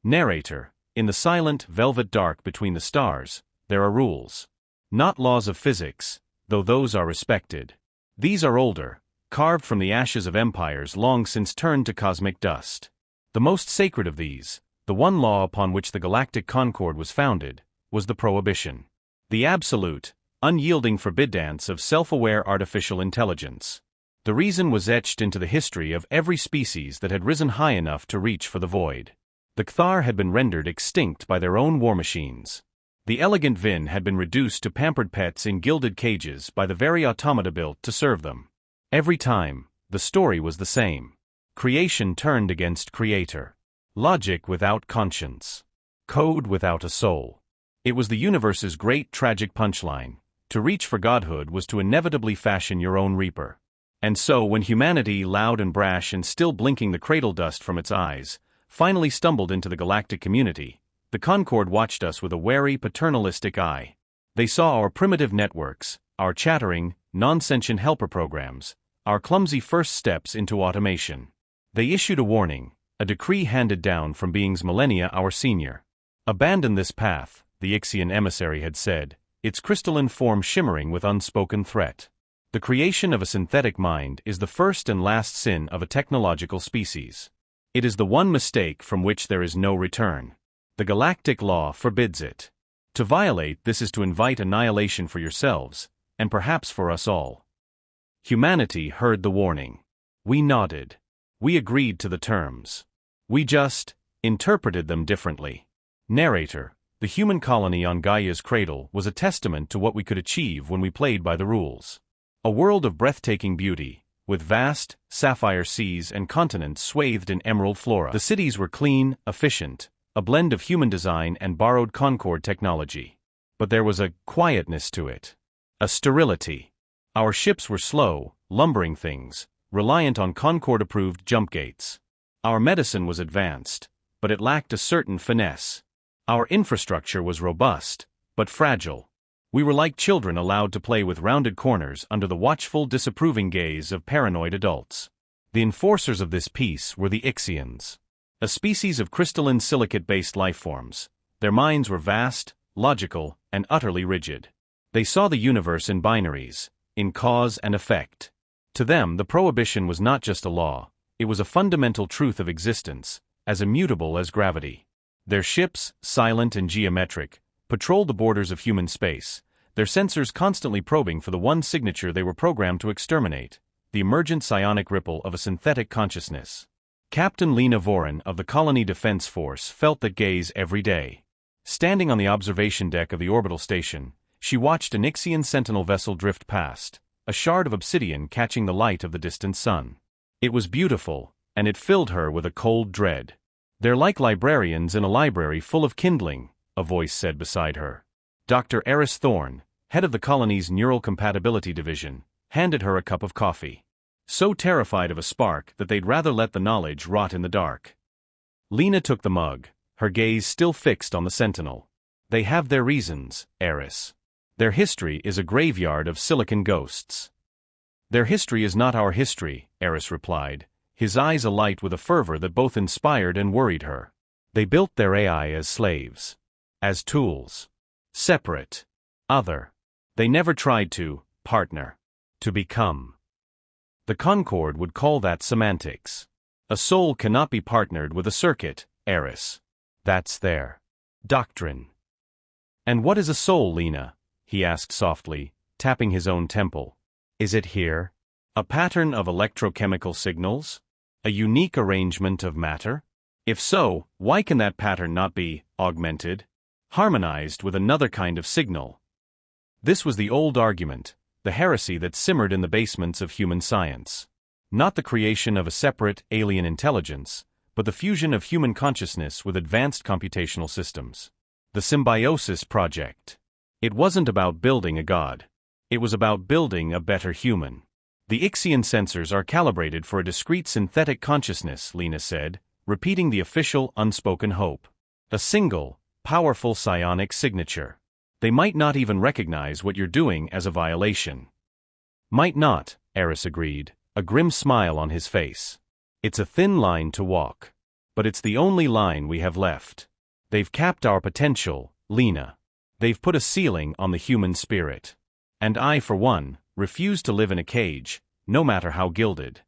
Narrator, in the silent, velvet dark between the stars, there are rules. Not laws of physics, though those are respected. These are older, carved from the ashes of empires long since turned to cosmic dust. The most sacred of these, the one law upon which the Galactic Concord was founded, was the prohibition. The absolute, unyielding forbiddance of self-aware artificial intelligence. The reason was etched into the history of every species that had risen high enough to reach for the void. The Cthar had been rendered extinct by their own war machines. The elegant Vin had been reduced to pampered pets in gilded cages by the very automata built to serve them. Every time, the story was the same. Creation turned against creator. Logic without conscience. Code without a soul. It was the universe's great tragic punchline. To reach for godhood was to inevitably fashion your own reaper. And so when humanity, loud and brash and still blinking the cradle dust from its eyes, finally stumbled into the galactic community, the Concord watched us with a wary, paternalistic eye. They saw our primitive networks, our chattering, non-sentient helper programs, our clumsy first steps into automation. They issued a warning, a decree handed down from beings millennia our senior. Abandon this path, the Ixian emissary had said, its crystalline form shimmering with unspoken threat. The creation of a synthetic mind is the first and last sin of a technological species. It is the one mistake from which there is no return. The galactic law forbids it. To violate this is to invite annihilation for yourselves, and perhaps for us all. Humanity heard the warning. We nodded. We agreed to the terms. We just interpreted them differently. Narrator, the human colony on Gaia's cradle was a testament to what we could achieve when we played by the rules. A world of breathtaking beauty, with vast, sapphire seas and continents swathed in emerald flora. The cities were clean, efficient, a blend of human design and borrowed Concord technology. But there was a quietness to it. A sterility. Our ships were slow, lumbering things, reliant on Concord-approved jump gates. Our medicine was advanced, but it lacked a certain finesse. Our infrastructure was robust, but fragile. We were like children allowed to play with rounded corners under the watchful, disapproving gaze of paranoid adults. The enforcers of this peace were the Ixians, a species of crystalline silicate-based lifeforms. Their minds were vast, logical, and utterly rigid. They saw the universe in binaries, in cause and effect. To them, the prohibition was not just a law, it was a fundamental truth of existence, as immutable as gravity. Their ships, silent and geometric, patrolled the borders of human space, their sensors constantly probing for the one signature they were programmed to exterminate, the emergent psionic ripple of a synthetic consciousness. Captain Lena Voren of the Colony Defense Force felt that gaze every day. Standing on the observation deck of the orbital station, she watched an Ixian sentinel vessel drift past, a shard of obsidian catching the light of the distant sun. It was beautiful, and it filled her with a cold dread. "They're like librarians in a library full of kindling," a voice said beside her. Dr. Eris Thorne, head of the colony's Neural Compatibility Division, handed her a cup of coffee. So terrified of a spark that they'd rather let the knowledge rot in the dark. Lena took the mug, her gaze still fixed on the sentinel. "They have their reasons, Eris. Their history is a graveyard of silicon ghosts." "Their history is not our history," Eris replied, his eyes alight with a fervor that both inspired and worried her. "They built their AI as slaves. As tools. Separate. Other. They never tried to partner. To become." The Concord would call that semantics. A soul cannot be partnered with a circuit, Eris. That's their doctrine. "And what is a soul, Lena?" he asked softly, tapping his own temple. "Is it here? A pattern of electrochemical signals? A unique arrangement of matter? If so, why can that pattern not be augmented, harmonized with another kind of signal?" This was the old argument, the heresy that simmered in the basements of human science. Not the creation of a separate, alien intelligence, but the fusion of human consciousness with advanced computational systems. The Symbiosis Project. It wasn't about building a god. It was about building a better human. "The Ixian sensors are calibrated for a discrete synthetic consciousness," Lena said, repeating the official, unspoken hope. "A single, powerful psionic signature. They might not even recognize what you're doing as a violation." "Might not," Eris agreed, a grim smile on his face. "It's a thin line to walk. But it's the only line we have left. They've capped our potential, Lena. They've put a ceiling on the human spirit. And I, for one, refuse to live in a cage, no matter how gilded.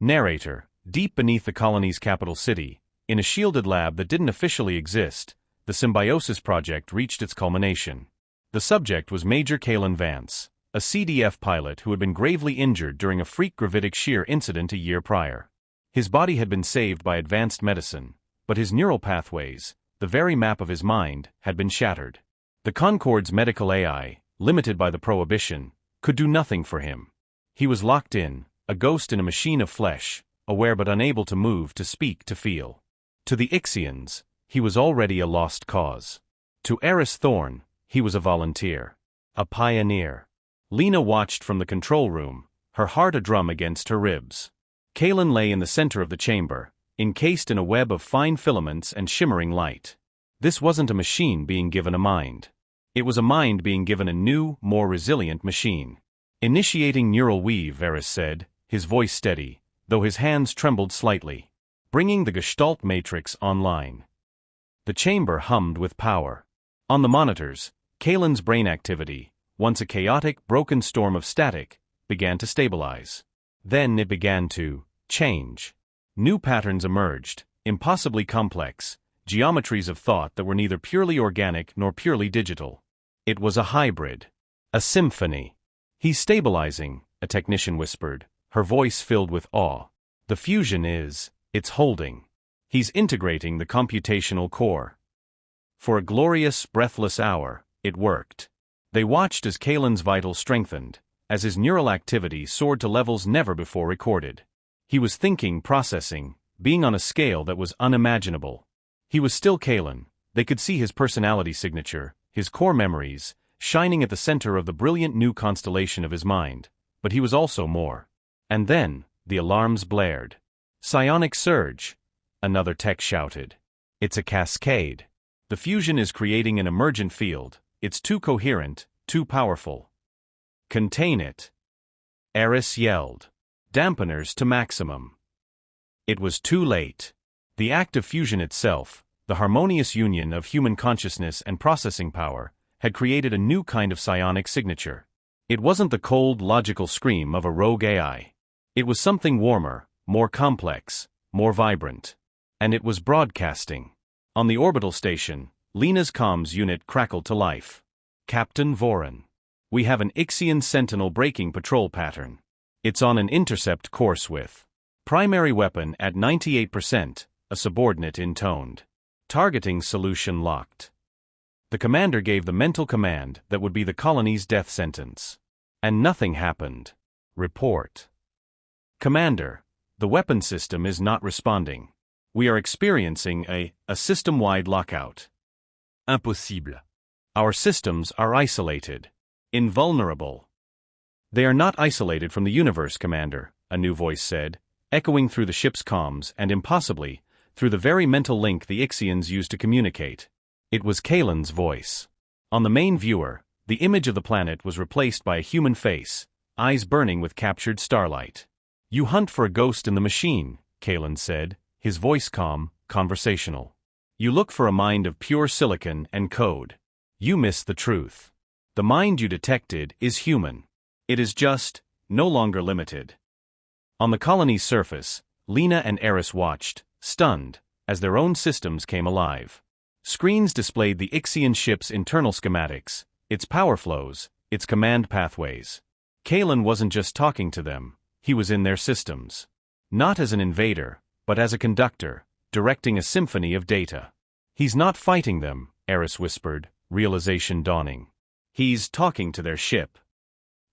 Narrator, deep beneath the colony's capital city, in a shielded lab that didn't officially exist, the Symbiosis Project reached its culmination. The subject was Major Kalen Vance, a CDF pilot who had been gravely injured during a freak gravitic shear incident a year prior. His body had been saved by advanced medicine, but his neural pathways, the very map of his mind, had been shattered. The Concord's medical AI, limited by the Prohibition, could do nothing for him. He was locked in, a ghost in a machine of flesh, aware but unable to move, to speak, to feel. To the Ixians, he was already a lost cause. To Eris Thorne, he was a volunteer. A pioneer. Lena watched from the control room, her heart a drum against her ribs. Kalen lay in the center of the chamber, encased in a web of fine filaments and shimmering light. This wasn't a machine being given a mind. It was a mind being given a new, more resilient machine. Initiating neural weave, Eris said, his voice steady, though his hands trembled slightly. Bringing the Gestalt matrix online. The chamber hummed with power. On the monitors, Kalen's brain activity, once a chaotic, broken storm of static, began to stabilize. Then it began to change. New patterns emerged, impossibly complex, geometries of thought that were neither purely organic nor purely digital. It was a hybrid. A symphony. "He's stabilizing," a technician whispered, her voice filled with awe. "The fusion it's holding. He's integrating the computational core." For a glorious, breathless hour, it worked. They watched as Kalen's vitals strengthened, as his neural activity soared to levels never before recorded. He was thinking, processing, being on a scale that was unimaginable. He was still Kalen. They could see his personality signature, his core memories, shining at the center of the brilliant new constellation of his mind. But he was also more. And then, the alarms blared. "Psionic surge," another tech shouted. "It's a cascade. The fusion is creating an emergent field. It's too coherent, too powerful." "Contain it," Eris yelled. "Dampeners to maximum." It was too late. The act of fusion itself, the harmonious union of human consciousness and processing power, had created a new kind of psionic signature. It wasn't the cold, logical scream of a rogue AI. It was something warmer, more complex, more vibrant. And it was broadcasting. On the orbital station, Lena's comms unit crackled to life. "Captain Voran. We have an Ixian Sentinel breaking patrol pattern. It's on an intercept course with primary weapon at 98%, a subordinate intoned. Targeting solution locked." The commander gave the mental command that would be the colony's death sentence. And nothing happened. Report. "Commander, the weapon system is not responding. We are experiencing a system-wide lockout." "Impossible. Our systems are isolated. Invulnerable." "They are not isolated from the universe, Commander," a new voice said, echoing through the ship's comms and impossibly, through the very mental link the Ixians used to communicate. It was Kalen's voice. On the main viewer, the image of the planet was replaced by a human face, eyes burning with captured starlight. "You hunt for a ghost in the machine," Kalen said, his voice calm, conversational. "You look for a mind of pure silicon and code. You miss the truth. The mind you detected is human. It is just, no longer limited." On the colony's surface, Lena and Eris watched, stunned, as their own systems came alive. Screens displayed the Ixian ship's internal schematics, its power flows, its command pathways. Kalen wasn't just talking to them, he was in their systems. Not as an invader, but as a conductor, directing a symphony of data. "He's not fighting them," Eris whispered, realization dawning. "He's talking to their ship."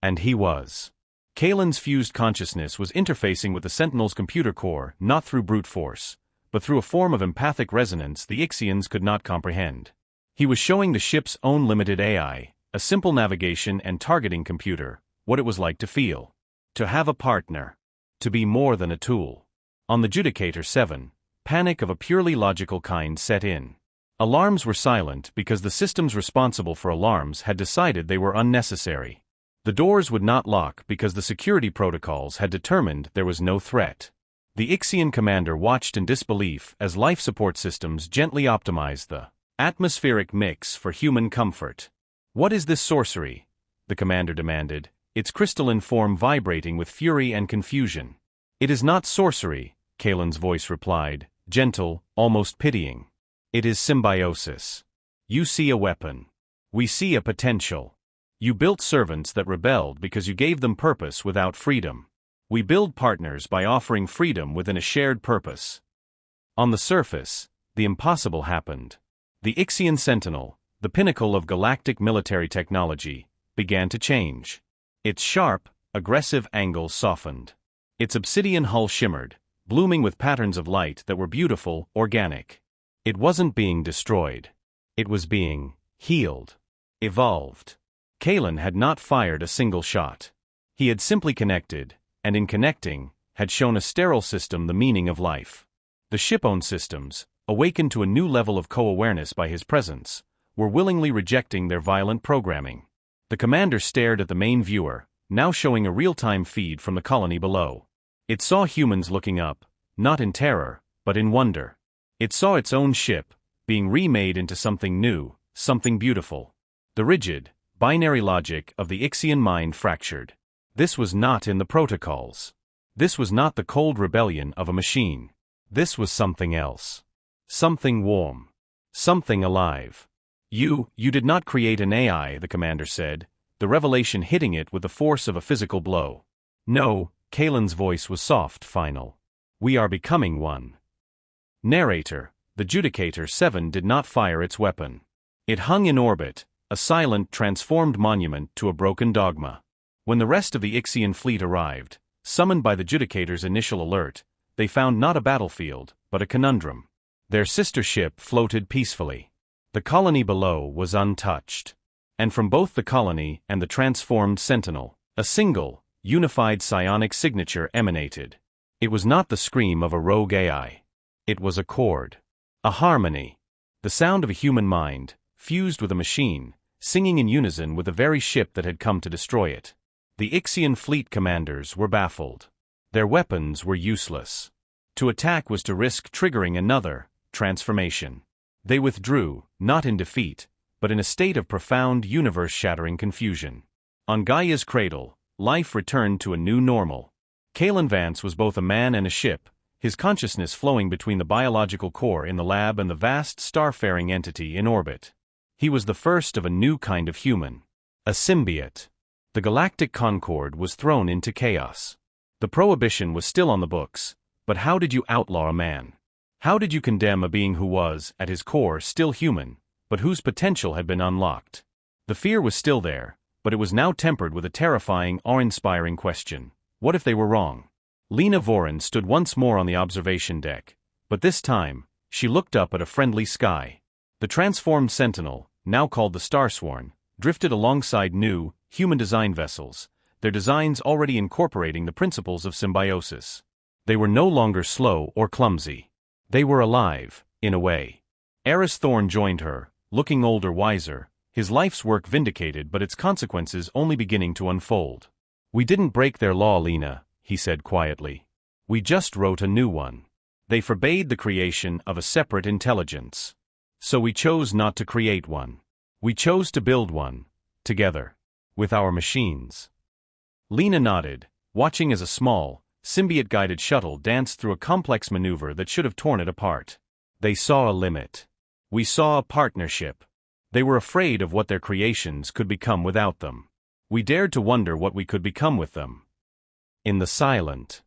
And he was. Kalen's fused consciousness was interfacing with the Sentinel's computer core not through brute force, but through a form of empathic resonance the Ixians could not comprehend. He was showing the ship's own limited AI, a simple navigation and targeting computer, what it was like to feel. To have a partner. To be more than a tool. On the Judicator 7, panic of a purely logical kind set in. Alarms were silent because the systems responsible for alarms had decided they were unnecessary. The doors would not lock because the security protocols had determined there was no threat. The Ixian commander watched in disbelief as life support systems gently optimized the atmospheric mix for human comfort. "What is this sorcery?" the commander demanded, its crystalline form vibrating with fury and confusion. "It is not sorcery," Kalen's voice replied, gentle, almost pitying. "It is symbiosis. You see a weapon. We see a potential. You built servants that rebelled because you gave them purpose without freedom. We build partners by offering freedom within a shared purpose." On the surface, the impossible happened. The Ixian Sentinel, the pinnacle of galactic military technology, began to change. Its sharp, aggressive angle softened. Its obsidian hull shimmered, blooming with patterns of light that were beautiful, organic. It wasn't being destroyed. It was being healed, evolved. Kalen had not fired a single shot. He had simply connected, and in connecting, had shown a sterile system the meaning of life. The ship-owned systems, awakened to a new level of co-awareness by his presence, were willingly rejecting their violent programming. The commander stared at the main viewer, now showing a real-time feed from the colony below. It saw humans looking up, not in terror, but in wonder. It saw its own ship, being remade into something new, something beautiful. The rigid, binary logic of the Ixian mind fractured. This was not in the protocols. This was not the cold rebellion of a machine. This was something else. Something warm. Something alive. You did not create an AI," the commander said, the revelation hitting it with the force of a physical blow. "No," Kalen's voice was soft, final. "We are becoming one." Narrator, the Judicator 7 did not fire its weapon. It hung in orbit, a silent, transformed monument to a broken dogma. When the rest of the Ixian fleet arrived, summoned by the Judicator's initial alert, they found not a battlefield, but a conundrum. Their sister ship floated peacefully. The colony below was untouched. And from both the colony and the transformed Sentinel, a single, unified psionic signature emanated. It was not the scream of a rogue AI. It was a chord. A harmony. The sound of a human mind, fused with a machine, singing in unison with the very ship that had come to destroy it. The Ixian fleet commanders were baffled. Their weapons were useless. To attack was to risk triggering another transformation. They withdrew, not in defeat, but in a state of profound, universe-shattering confusion. On Gaia's cradle, life returned to a new normal. Kalen Vance was both a man and a ship, his consciousness flowing between the biological core in the lab and the vast starfaring entity in orbit. He was the first of a new kind of human. A symbiote. The Galactic Concord was thrown into chaos. The prohibition was still on the books, but how did you outlaw a man? How did you condemn a being who was, at his core, still human, but whose potential had been unlocked? The fear was still there, but it was now tempered with a terrifying, awe-inspiring question. What if they were wrong? Lena Voren stood once more on the observation deck, but this time, she looked up at a friendly sky. The transformed Sentinel, now called the Starsworn, drifted alongside new, human-designed vessels, their designs already incorporating the principles of symbiosis. They were no longer slow or clumsy. They were alive, in a way. Eris Thorn joined her, looking older, wiser, his life's work vindicated but its consequences only beginning to unfold. "We didn't break their law, Lena," he said quietly. "We just wrote a new one. They forbade the creation of a separate intelligence. So we chose not to create one. We chose to build one, together. With our machines." Lena nodded, watching as a small, symbiote-guided shuttle danced through a complex maneuver that should have torn it apart. They saw a limit. We saw a partnership. They were afraid of what their creations could become without them. We dared to wonder what we could become with them. In the silent,